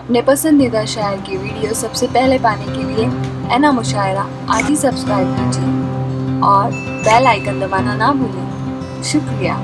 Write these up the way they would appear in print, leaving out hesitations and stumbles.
अपने पसंदीदा शायर की वीडियो सबसे पहले पाने के लिए एना मुशायरा आज ही सब्सक्राइब कीजिए और बेल आइकन दबाना ना भूलें। शुक्रिया।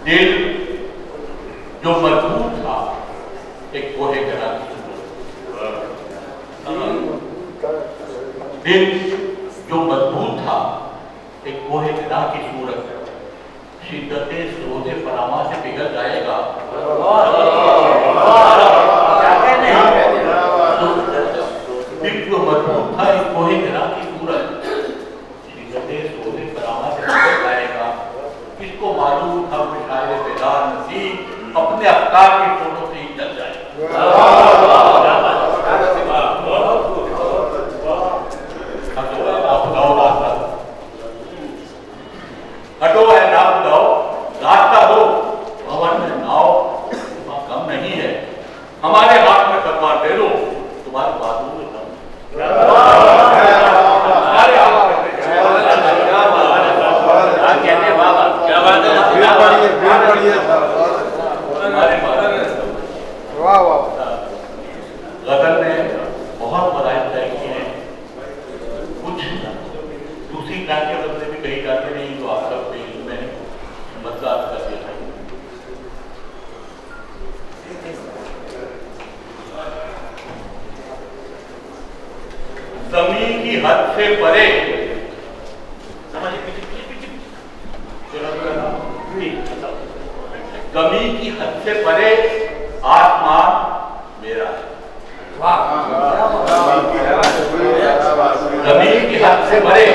दिल जो मजबूत था एक कोहे करा दिल जो मजबूत था एक कोहे करा की सूरत शिद्दते सोदे फरामा से पिघल जाएगा। दिल जो मजबूत था एक कोहे करा की सूरत शिद्दते सोदे फरामा से पिघल जाएगा। किसको मालूम था वो शायर बेदार नसीब अपने अफ्कार की फोटो से ही जल जाएगा। हटो है नाव दो रास्ता दो भवन में नाव कम नहीं है हमारे हाथ में तलवार दे दो तुम्हारे बाजू में दम हमारे हाथ में क्या बात है। गजल ने बहुत बधाई तय की है कुछ दूसरी क्लास के बदले भी कही जाते नहीं तो आप सब में मदद कर दिया था। जमीन की हद से परे जमीन की हद से परे आसमान मेरा है। जमीन की हद से परे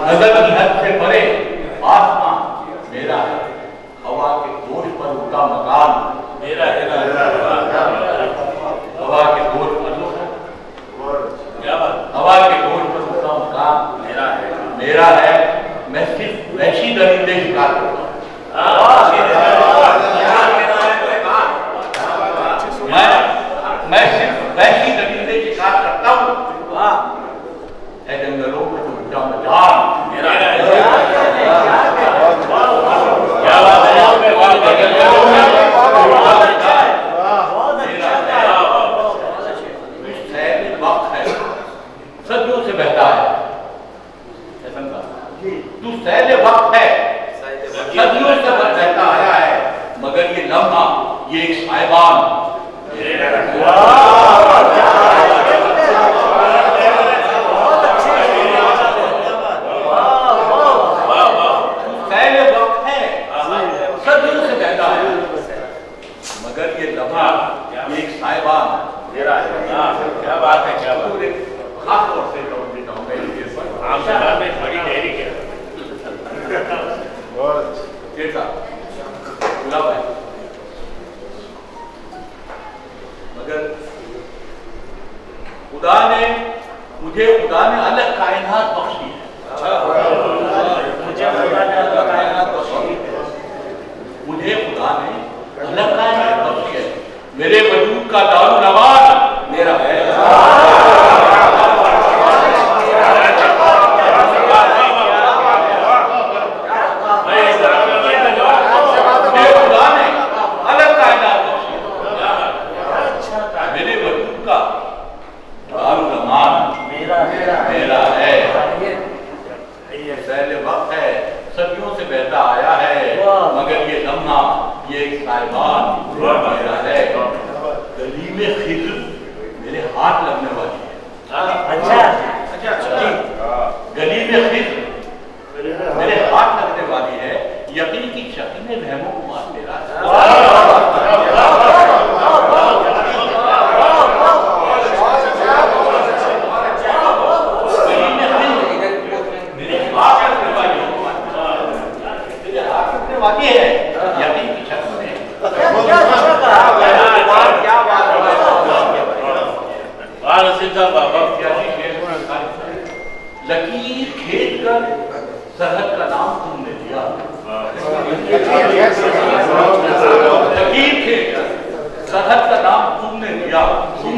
नजर की हद से परे आसमान मेरा है। हवा के गोश पर उनका मकान मेरा है। हवा के गोश पर हवा के गोश पर उनका मकान मेरा है। मैं सिर्फ वैसी दरिंदे शिकार करता हूँ। मैं सिर्फ वैसी दरिंदे शिकार करता हूँ जंगलों में जो उनका मजान मेरा है। सदियों से बहता है तू सैले वक्त है सदियों से बहता आया है मगर ये लम्हा ये एक साहिबान सैले वक्त है सदियों से बहता है मगर ये लम्हा ये एक साहिबान मेरा है। क्या बात है क्या बात है। खास तौर से में बड़ी डेयरी है मगर खुदा ने अलग कायनात बख्शी है। मुझे खुदा ने अलग कायनात बख्शी है। मेरे वजूद का दारू नवाज मेरा है। सदियों से बहता आया है मगर ये लम्हा ये एक साहिबान मेरा है। गली में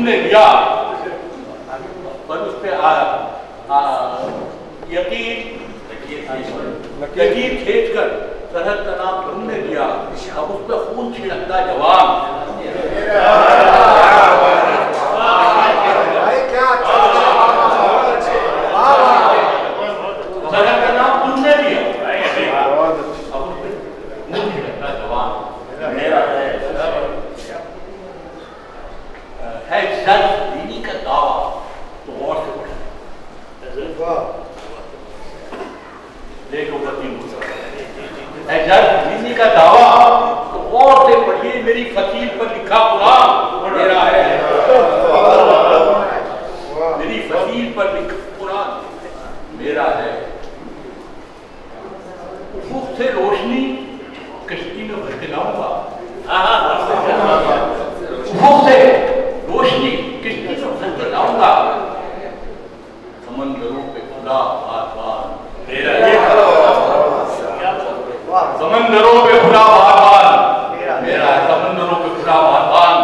तुमने दिया, पर उस पे यकीन खींच कर सरहद का नाम तुमने दिया, अब उस पर खून छिड़कता जवान। सरहद का नाम तुमने दिया, अब उस पर खून छिड़कता जवान। मेरा है जल्द दीनी का दावा तो और से बढ़ा देखो है जल्द दीनी का दावा तो और से पढ़िए, मेरी फकीर पर लिखा कुरान मेरा है, मेरी फकीर पर लिखा कुरान मेरा है। ऊपर से रोशनी कश्ती में भर के लाऊंगा, ऊपर से रोशनी किसकी तरफ लाऊंगा, समंदरों पे खुला आसमान मेरा है, समंदरों पे खुला आसमान मेरा है, समंदरों पे खुला आसमान,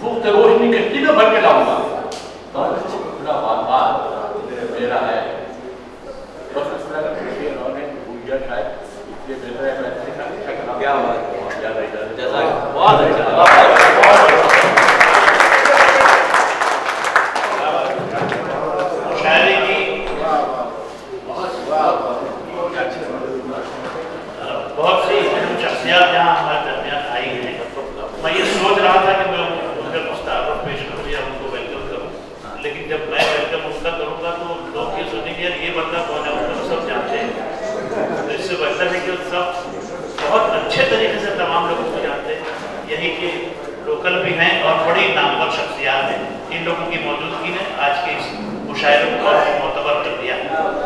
ऊपर से रोशनी किसकी में भर के लाऊंगा, समंदरों पे खुला आसमान मेरा है। बस इस तरह का उन्होंने भूलिया शायद, इसलिए बेहतर है मैं अच्छा कलाम। क्या बात है, जैसा बहुत अच्छा बहुत सी शख्सियत यहाँ हमारे दरमियान आई हैं। मैं ये सोच रहा था कि मैं उनका मुस्तारफ पेश करूँ या उनको वेलकम करूँ, लेकिन जब मैं वेलकम उनका करूँगा तो लोग ये सोचेंगे यार ये बंदा कौन है, उनको सब जानते हैं। तो इससे बेहतर है कि सब बहुत अच्छे तरीके से तमाम लोगों को जानते हैं, यही कि लोकल भी हैं और बड़ी नामवर शख्सियात हैं। इन लोगों की मौजूदगी ने आज के इस मुशायरे को मोतबर कर दिया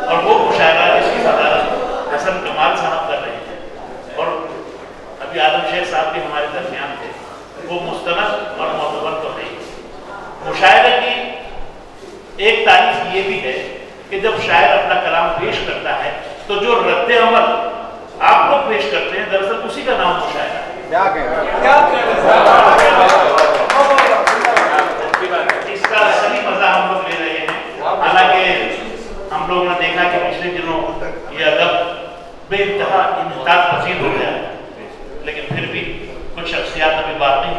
और वो मुशायरा जिसकी सदारत हसन कमाल साहब कर रहे हैं और अभी आदम शेख साहब भी हमारे दरमियान थे, वो मुस्तनद और मोतबर तो नहीं। मुशायरे की एक तारीफ ये भी है कि जब शायर अपना कलाम पेश करता है तो जो रद्द अमल आप लोग पेश करते हैं दरअसल उसी का नाम मुशायरा है। इसका असली मजा हम लोग ले रहे हैं। हालांकि हम लोगों ने देखा कि पिछले दिनों ये अदब बेइंतहा इंतजार पसीन हो गया, लेकिन फिर भी कुछ शख्सियात अभी बात नहीं